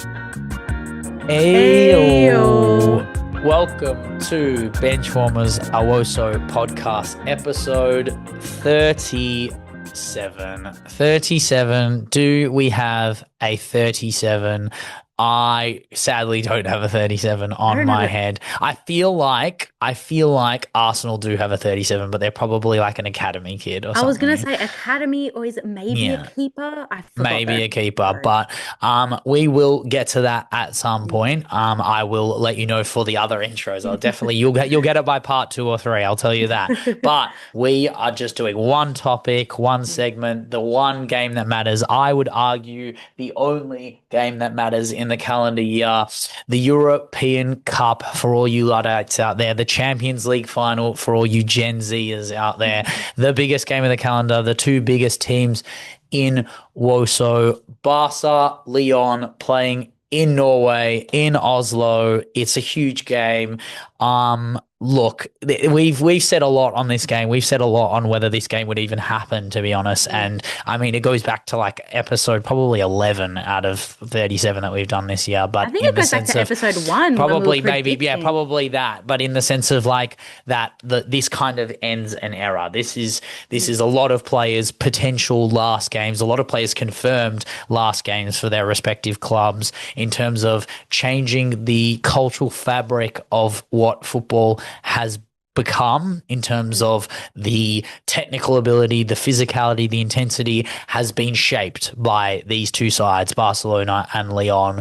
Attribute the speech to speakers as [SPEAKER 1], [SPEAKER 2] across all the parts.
[SPEAKER 1] Ayo.
[SPEAKER 2] Ayo.
[SPEAKER 1] Welcome to Benchwarmers, a WOSO podcast, episode 37. 37. Do we have a 37? I sadly don't have a 37 on my head. I feel like Arsenal do have a 37, but they're probably like an academy kid or something.
[SPEAKER 2] I was gonna say academy, or is it maybe a keeper? I forgot.
[SPEAKER 1] Maybe a keeper, but we will get to that at some point. I will let you know for the other intros. I'll definitely you'll get it by part 2 or 3. I'll tell you that. But we are just doing one topic, one segment, the one game that matters. I would argue the only game that matters in the calendar year, the European Cup for all you Luddites out there, the Champions League final for all you Gen Zers out there, the biggest game of the calendar, the two biggest teams in WOSO, Barca, Lyon playing in Norway, in Oslo. It's a huge game. Look, we've said a lot on this game. We've said a lot on whether this game would even happen, to be honest. And I mean, it goes back to like episode probably 11 out of 37 that we've done this year. But
[SPEAKER 2] I think it goes back to episode 1.
[SPEAKER 1] Probably, maybe, yeah, probably that. But in the sense of like that, this kind of ends an era. This is a lot of players' potential last games. A lot of players confirmed last games for their respective clubs in terms of changing the cultural fabric of what football has become in terms of the technical ability, the physicality, the intensity has been shaped by these two sides, Barcelona and Lyon.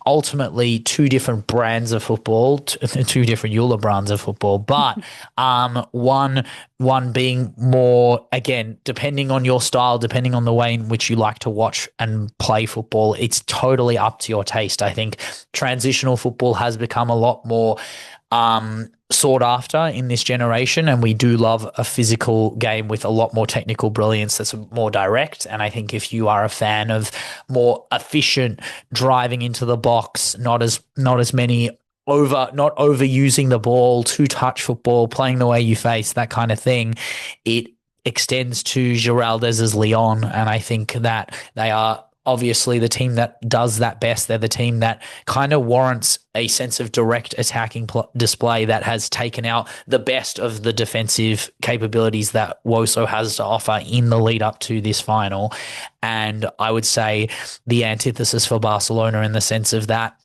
[SPEAKER 1] Ultimately, two different brands of football, two different Eula brands of football, but one being more, again, depending on your style, depending on the way in which you like to watch and play football, it's totally up to your taste. I think transitional football has become a lot more sought after in this generation, and we do love a physical game with a lot more technical brilliance that's more direct. And I think if you are a fan of more efficient driving into the box, not as many not overusing the ball, two-touch football, playing the way you face, that kind of thing, it extends to Giraldez's Lyon, and I think that they are obviously the team that does that best. They're the team that kind of warrants a sense of direct attacking display that has taken out the best of the defensive capabilities that WOSO has to offer in the lead up to this final. And I would say the antithesis for Barcelona in the sense of that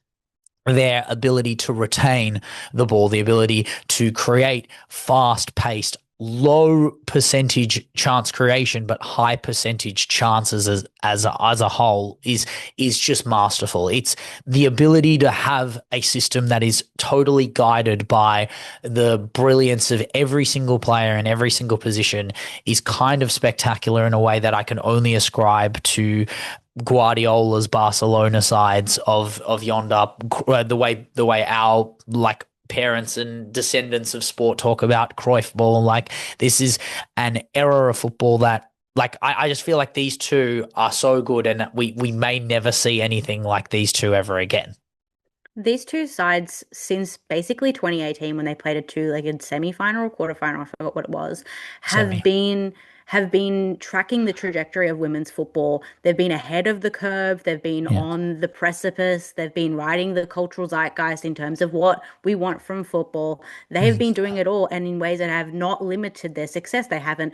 [SPEAKER 1] their ability to retain the ball, the ability to create fast-paced, low percentage chance creation, but high percentage chances as a whole is just masterful. It's the ability to have a system that is totally guided by the brilliance of every single player in every single position is kind of spectacular in a way that I can only ascribe to Guardiola's Barcelona sides of yonder, the way our like parents and descendants of sport talk about Cruyff ball. Like, this is an era of football that, like, I just feel like these two are so good, and we may never see anything like these two ever again.
[SPEAKER 2] These two sides, since basically 2018 when they played a two-legged semi-final or quarter-final, I forgot what it was, have been tracking the trajectory of women's football. They've been ahead of the curve. They've been on the precipice. They've been riding the cultural zeitgeist in terms of what we want from football. They've been doing it all, and in ways that have not limited their success. They haven't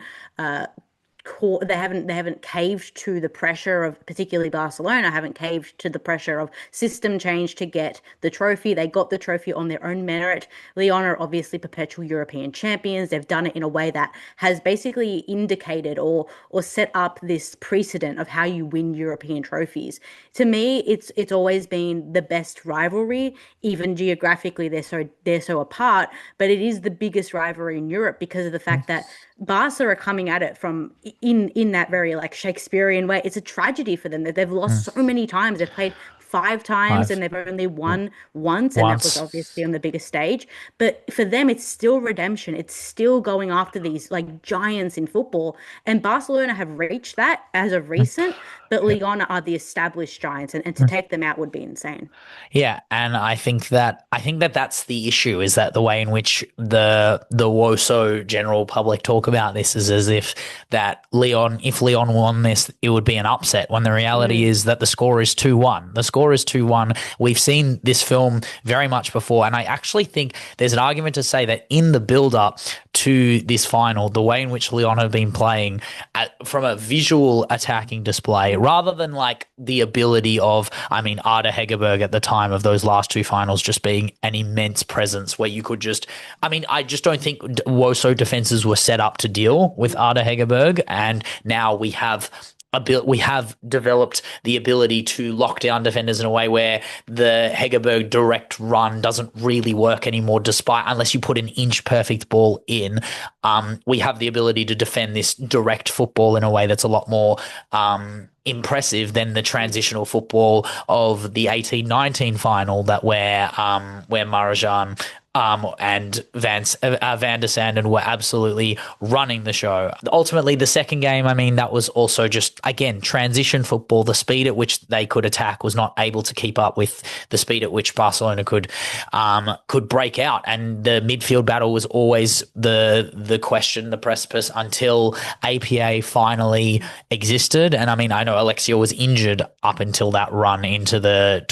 [SPEAKER 2] they haven't caved to the pressure of, particularly Barcelona, haven't caved to the pressure of system change to get the trophy. They got the trophy on their own merit. Lyon are obviously perpetual European champions. They've done it in a way that has basically indicated or set up this precedent of how you win European trophies. To me, it's always been the best rivalry. Even geographically, they're so apart, but it is the biggest rivalry in Europe because of the fact that Barca are coming at it from in that very like Shakespearean way. It's a tragedy for them that they've lost so many times. They've played 5 times and they've only won once, and that was obviously on the biggest stage. But for them, it's still redemption. It's still going after these like giants in football. And Barcelona have reached that as of recent, but Lyon are the established giants, and to take them out would be insane.
[SPEAKER 1] Yeah, and I think that that's the issue, is that the way in which the WOSO general public talk about this is as if if Lyon won this, it would be an upset, when the reality is that the score is 2-1. The score score is 2-1. We've seen this film very much before, and I actually think there's an argument to say that in the build-up to this final, the way in which Lyon have been playing from a visual attacking display, rather than like the ability of, Arda Hegerberg at the time of those last two finals just being an immense presence where you could just, I just don't think WOSO defenses were set up to deal with Arda Hegerberg, and now we have developed the ability to lock down defenders in a way where the Hegerberg direct run doesn't really work anymore, despite unless you put an inch perfect ball in. We have the ability to defend this direct football in a way that's a lot more impressive than the transitional football of the 18-19 final that where Marajan and Van der Sanden were absolutely running the show. Ultimately, the second game, that was also just, again, transition football. The speed at which they could attack was not able to keep up with the speed at which Barcelona could break out. And the midfield battle was always the question, the precipice, until APA finally existed. And I know Alexia was injured up until that run into the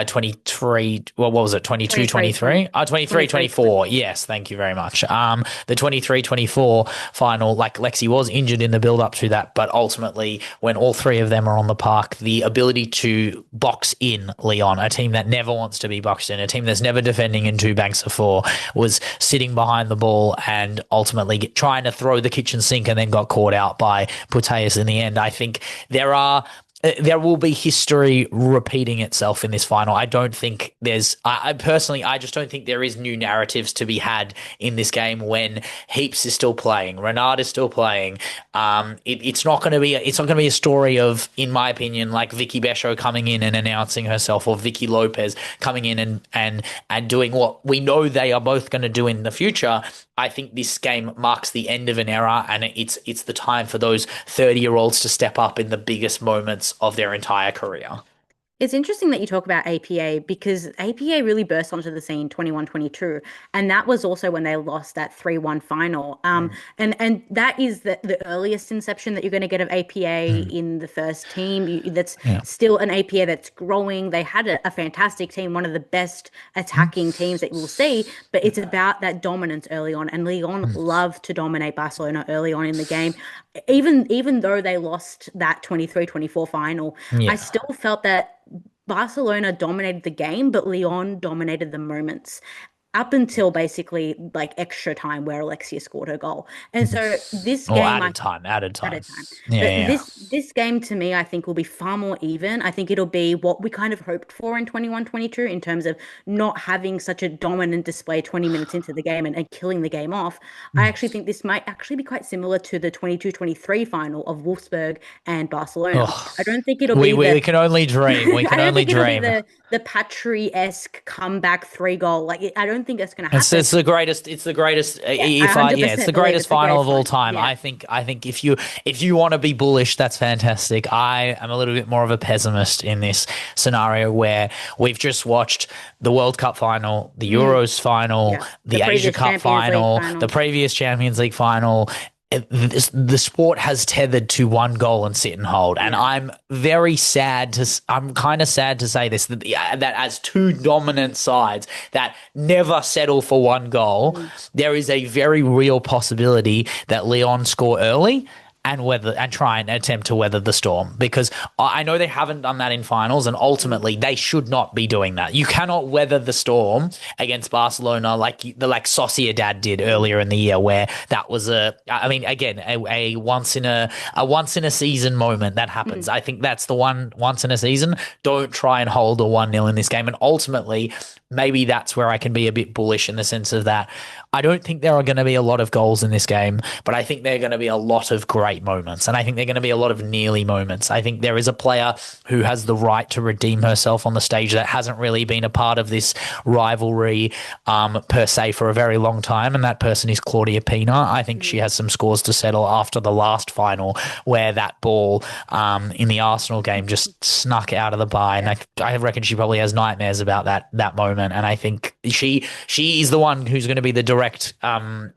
[SPEAKER 1] 23, what was it, 22, 23? 23, 24. Yes, thank you very much. The 23, 24 final, like Lexi was injured in the build up to that, but ultimately when all three of them are on the park, the ability to box in Lyon, a team that never wants to be boxed in, a team that's never defending in two banks of four, was sitting behind the ball and ultimately trying to throw the kitchen sink and then got caught out by Puteas in the end. I think there will be history repeating itself in this final. I don't think I personally just don't think there is new narratives to be had in this game when Heaps is still playing, Renard is still playing. It's not going to be a story of, in my opinion, like Vicky Besho coming in and announcing herself, or Vicky Lopez coming in and doing what we know they are both going to do in the future. I think this game marks the end of an era, and it's the time for those 30-year-olds to step up in the biggest moments of their entire career.
[SPEAKER 2] It's interesting that you talk about APA, because APA really burst onto the scene 21-22, and that was also when they lost that 3-1 final. And that is the earliest inception that you're going to get of APA in the first team. That's still an APA that's growing. They had a fantastic team, one of the best attacking teams that you'll see, but it's about that dominance early on, and Lyon loved to dominate Barcelona early on in the game. Even though they lost that 23-24 final, I still felt that Barcelona dominated the game, but Lyon dominated the moments up until basically like extra time where Alexia scored her goal. And so this game,
[SPEAKER 1] added time. This
[SPEAKER 2] game to me, I think will be far more even. I think it'll be what we kind of hoped for in 21-22 in terms of not having such a dominant display 20 minutes into the game and killing the game off. I actually think this might actually be quite similar to the 22-23 final of Wolfsburg and Barcelona. I don't think it'll be
[SPEAKER 1] we can only dream. We can only dream.
[SPEAKER 2] The Patry-esque comeback 3-goal. Like, I don't think that's going to happen.
[SPEAKER 1] It's the greatest. It's the greatest. It's the greatest final of all time. Yeah. I think if you want to be bullish, that's fantastic. I am a little bit more of a pessimist in this scenario where we've just watched the World Cup final, the Euros final, the Asia Cup final, the previous Champions League final. The sport has tethered to one goal and sit and hold. And I'm kind of sad to say this, that as two dominant sides that never settle for one goal, there is a very real possibility that Lyon score early and try and attempt to weather the storm, because I know they haven't done that in finals, and ultimately they should not be doing that. You cannot weather the storm against Barcelona like Sociedad did earlier in the year, where that was a once in a season moment that happens. I think that's the once in a season. Don't try and hold a 1-0 in this game, and ultimately maybe that's where I can be a bit bullish in the sense of that I don't think there are going to be a lot of goals in this game, but I think there are going to be a lot of great moments, and I think there are going to be a lot of nearly moments. I think there is a player who has the right to redeem herself on the stage that hasn't really been a part of this rivalry per se for a very long time, and that person is Claudia Pina. I think she has some scores to settle after the last final where that ball in the Arsenal game just snuck out of the bar, and I reckon she probably has nightmares about that moment. tournament, and I think she is the one who's going to be the direct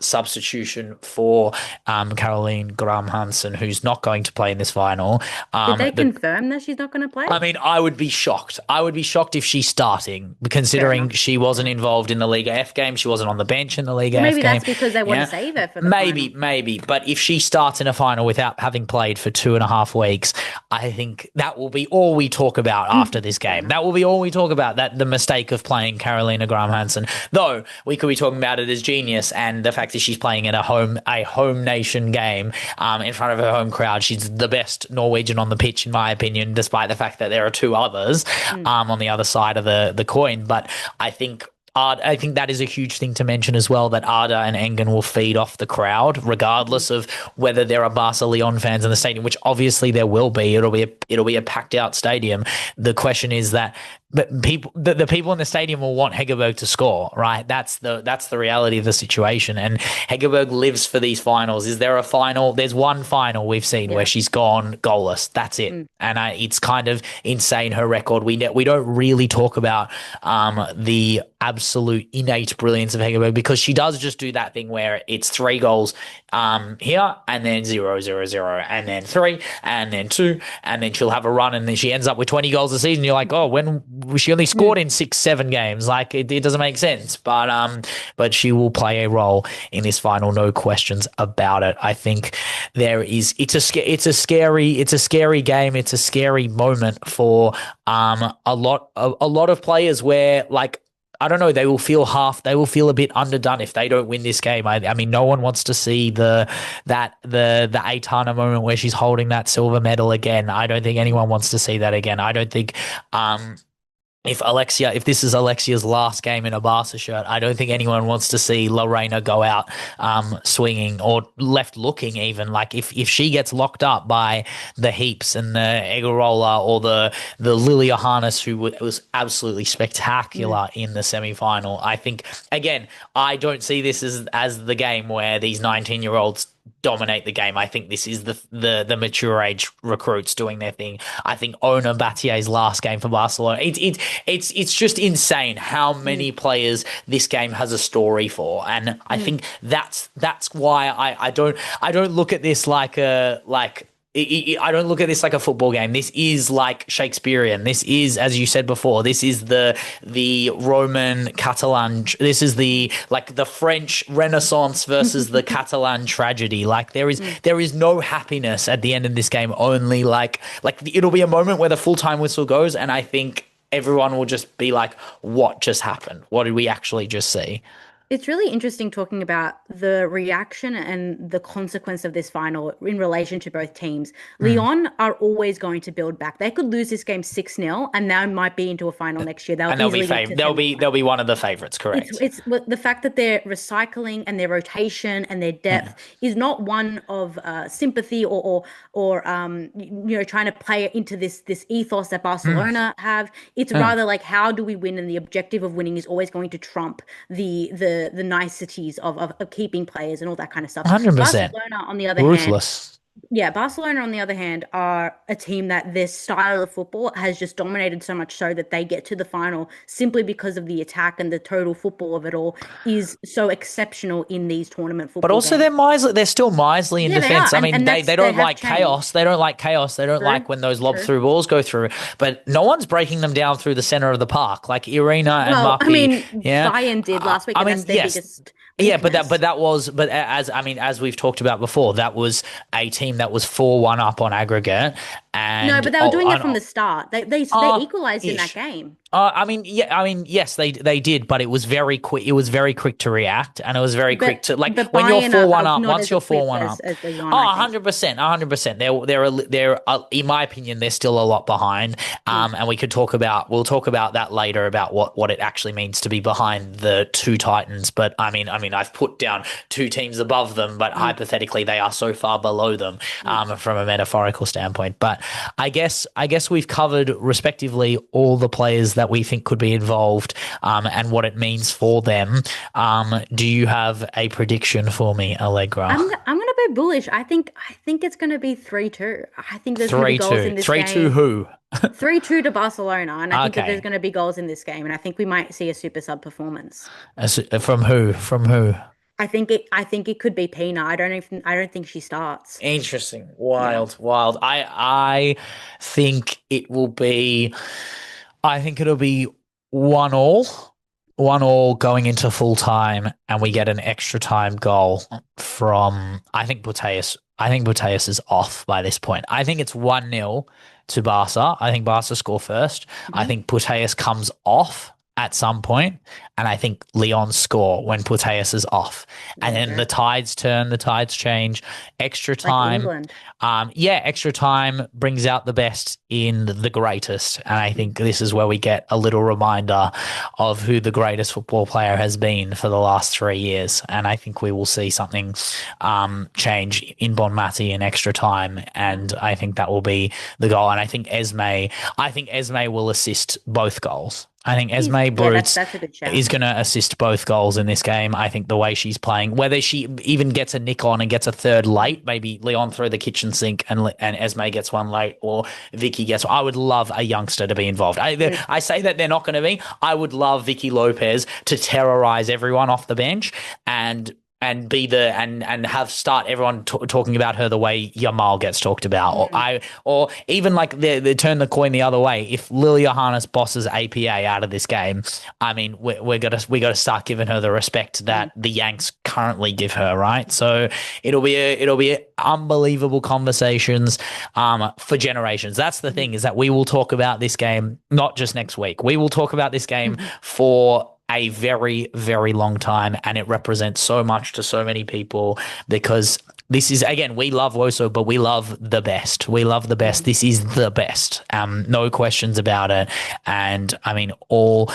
[SPEAKER 1] substitution for Caroline Graham Hansen, who's not going to play in this final.
[SPEAKER 2] Did they confirm that she's not going to play?
[SPEAKER 1] I mean, I would be shocked. I would be shocked if she's starting, considering she wasn't involved in the Liga F game. She wasn't on the bench in the Liga F game.
[SPEAKER 2] Maybe that's because they want to save her for the final.
[SPEAKER 1] Maybe. But if she starts in a final without having played for 2.5 weeks, I think that will be all we talk about after this game. That will be all we talk about, that the mistake of playing Carolina Graham Hansen. Though we could be talking about it as genius, and the fact that she's playing in a home nation game in front of her home crowd. She's the best Norwegian on the pitch, in my opinion, despite the fact that there are two others on the other side of the coin. But I think that is a huge thing to mention as well, that Arda and Engen will feed off the crowd, regardless of whether there are Barca Lyon fans in the stadium, which obviously there will be. It'll be a packed out stadium. The question is that the people in the stadium will want Hegerberg to score, right? That's the reality of the situation. And Hegerberg lives for these finals. Is there a final? There's one final we've seen where she's gone goalless. That's it. And it's kind of insane, her record. We don't really talk about the absolute innate brilliance of Hegerberg, because she does just do that thing where it's 3 goals here, and then 0, 0, 0, and then 3, and then 2, and then she'll have a run, and then she ends up with 20 goals a season. You're like, oh, when she only scored in 6-7 games, like it doesn't make sense. But she will play a role in this final, no questions about it. I think it's a scary game. It's a scary moment for a lot of players, where, like, I don't know, they will feel a bit underdone if they don't win this game. I mean, no one wants to see the Aitana moment where she's holding that silver medal again. I don't think anyone wants to see that again. I don't think if this is Alexia's last game in a Barca shirt, I don't think anyone wants to see Lorena go out swinging or left looking even. Like if she gets locked up by the Heaps and the Egarola or the Lilia Harness, who was absolutely spectacular in the semi-final, I think, again, I don't see this as the game where these 19-year-olds dominate the game. I think this is the mature age recruits doing their thing. I think Ona Batier's last game for Barcelona, it's just insane how many players this game has a story for, and I think that's why I don't look at this I don't look at this like a football game. This is like Shakespearean. This is, as you said before, this is the Roman Catalan. This is the French Renaissance versus the Catalan tragedy. Like there is no happiness at the end of this game. Only like it'll be a moment where the full-time whistle goes, and I think everyone will just be like, "What just happened? What did we actually just see?"
[SPEAKER 2] It's really interesting talking about the reaction and the consequence of this final in relation to both teams. Lyon are always going to build back. They could lose this game 6-0, and they might be into a final next year.
[SPEAKER 1] They'll be one of the favourites, correct?
[SPEAKER 2] It's the fact that their recycling and their rotation and their depth is not one of sympathy or trying to play into this ethos that Barcelona have. It's rather like, how do we win? And the objective of winning is always going to trump the niceties of keeping players and all that kind of stuff.
[SPEAKER 1] 100%.
[SPEAKER 2] Barcelona, on the other
[SPEAKER 1] Ruthless.
[SPEAKER 2] Barcelona, on the other hand, are a team that their style of football has just dominated so much so that they get to the final simply because of the attack, and the total football of it all is so exceptional in these tournament football
[SPEAKER 1] But also
[SPEAKER 2] games.
[SPEAKER 1] They're still miserly in defence. I mean, they don't like chaos. They don't like chaos. They don't like when those lob through balls go through. But no one's breaking them down through the centre of the park like Irina and Maki.
[SPEAKER 2] I mean, Bayern did last week. That's their biggest.
[SPEAKER 1] Yeah, as we've talked about before, that was a team that was 4-1 up on aggregate. And
[SPEAKER 2] no, but they were doing it from the start. They equalized in that game.
[SPEAKER 1] Yes, they did, but it was very quick. It was very quick to react, and it was very quick to when you're 4-1 up. Once you're 4-1 up, 100%. They're in my opinion, they're still a lot behind. And we'll talk about that later about what it actually means to be behind the two Titans. But I mean, I've put down two teams above them, but hypothetically, they are so far below them from a metaphorical standpoint. But I guess we've covered respectively all the players that we think could be involved, and what it means for them. Do you have a prediction for me, Allegra?
[SPEAKER 2] I'm gonna be bullish. I think it's gonna be 3-2. I think there's gonna be goals
[SPEAKER 1] 3-2.
[SPEAKER 2] in this
[SPEAKER 1] 3-2
[SPEAKER 2] game.
[SPEAKER 1] who?
[SPEAKER 2] 3-2 to Barcelona, and I think that there's
[SPEAKER 1] Okay.
[SPEAKER 2] gonna be goals in this game, and I think we might see a super sub performance.
[SPEAKER 1] From who? From who?
[SPEAKER 2] I think it could be Pina. I don't think she starts.
[SPEAKER 1] Interesting.
[SPEAKER 2] Yeah.
[SPEAKER 1] Wild, wild. I think it will be I think it'll be 1-1. 1-1 going into full time, and we get an extra time goal from I think Buteus. I think Buteus is off by this point. I think it's 1-0 to Barca. I think Barca score first. I
[SPEAKER 2] Mhm.
[SPEAKER 1] think Putellas comes off at some point, and I think Lyon score when Putellas is off. And then
[SPEAKER 2] Okay.
[SPEAKER 1] the tides turn, the tides change. Extra
[SPEAKER 2] Like
[SPEAKER 1] time.
[SPEAKER 2] England.
[SPEAKER 1] Extra time brings out the best in the greatest. And I think this is where we get a little reminder of who the greatest football player has been for the last 3 years. And I think we will see something change in Bon Mati in extra time. And I think that will be the goal. And I think Esme will assist both goals. I think Esme
[SPEAKER 2] Yeah,
[SPEAKER 1] Brutes
[SPEAKER 2] that's a good shout.
[SPEAKER 1] is going to assist both goals in this game. I think the way she's playing, whether she even gets a nick on and gets a third late, maybe Leon throw the kitchen sink and Esme gets one late, or Vicky gets one. I would love a youngster to be involved. I say that they're not going to be. I would love Vicky Lopez to terrorize everyone off the bench and be and have start everyone talking about her the way Yamal gets talked about, or even like they turn the coin the other way. If Lily Johannes bosses APA out of this game, I mean we got to start giving her the respect that the Yanks currently give her, right? So it'll be unbelievable conversations for generations. That's the thing, is that we will talk about this game not just next week. We will talk about this game for a very, very long time, and it represents so much to so many people, because this is, again, we love WOSO, but we love the best. We love the best. This is the best. No questions about it. And I mean, all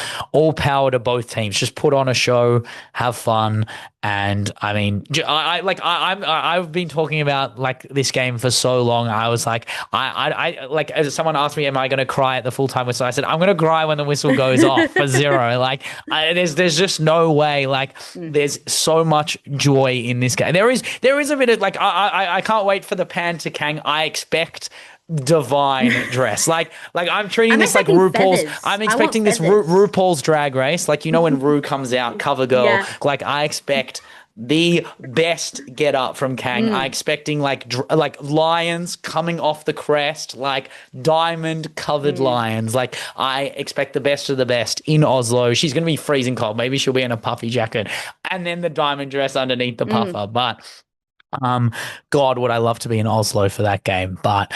[SPEAKER 1] power to both teams. Just put on a show, have fun. And I mean, I've been talking about like this game for so long. I was like, I like, as someone asked me, am I going to cry at the full time whistle? I said, I'm going to cry when the whistle goes off for 0. Like, there's just no way. Like, there's so much joy in this game. There is a bit of like, I can't wait for the pan to Kang. I expect divine dress. Like I'm treating this like
[SPEAKER 2] expecting
[SPEAKER 1] RuPaul's.
[SPEAKER 2] feathers.
[SPEAKER 1] I'm
[SPEAKER 2] I
[SPEAKER 1] expecting
[SPEAKER 2] want
[SPEAKER 1] this
[SPEAKER 2] feathers.
[SPEAKER 1] RuPaul's Drag Race. Like, you know, when Ru comes out, cover girl.
[SPEAKER 2] Yeah.
[SPEAKER 1] Like, I expect the best get up from Kang. I'm expecting like lions coming off the crest, like diamond covered lions. Like, I expect the best of the best in Oslo. She's going to be freezing cold. Maybe she'll be in a puffy jacket and then the diamond dress underneath the puffer. But God, would I love to be in Oslo for that game, but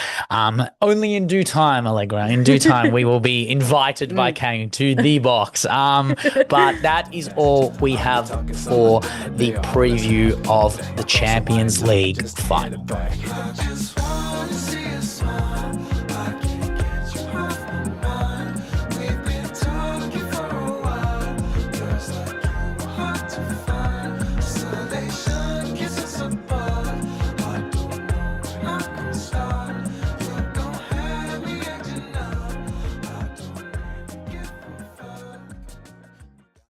[SPEAKER 1] only in due time, Allegra. In due time, we will be invited by Kang to the box. But that is all we have for the preview of the Champions League final.